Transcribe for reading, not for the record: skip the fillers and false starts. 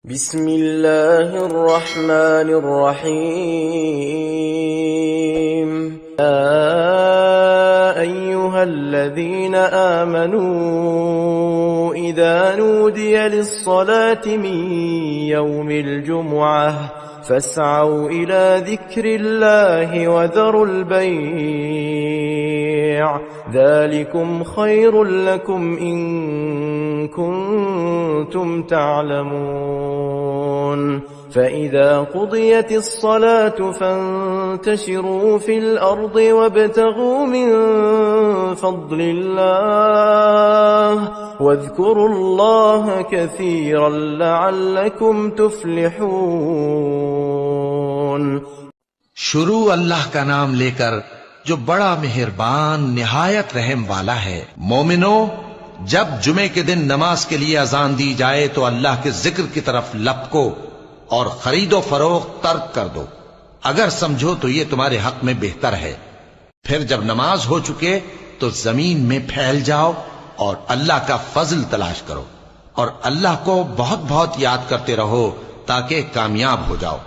बिस्मिल्लाहिर्रहमानिर्रहीम। या अय्युहल्लज़ीना आमनू इज़ा नूदिया लिस्सलाति मिन यौमिल जुमुअह फस्अऊ इला ज़िक्रिल्लाहि वज़रुल बैअ ज़ालिकुम खैरुल लकुम इन कुन्तुम तअलमून। फ़इज़ा क़ुदियतिस्सलातु फ़ंतशिरू फ़िल अर्ज़ि वब्तग़ू मिन फ़ज़्लिल्लाह वज़्कुरुल्लाह कसीरन लअल्लकुम तुफ़्लिहून। शुरू अल्लाह का नाम लेकर जो बड़ा मेहरबान निहायत रहम वाला है। मोमिनो, जब जुमे के दिन नमाज के लिए अजान दी जाए तो अल्लाह के जिक्र की तरफ लपको और खरीदो फरोख्त तर्क कर दो, अगर समझो तो ये तुम्हारे हक में बेहतर है। फिर जब नमाज हो चुके तो जमीन में फैल जाओ और अल्लाह का फजल तलाश करो और अल्लाह को बहुत बहुत याद करते रहो ताकि कामयाब हो जाओ।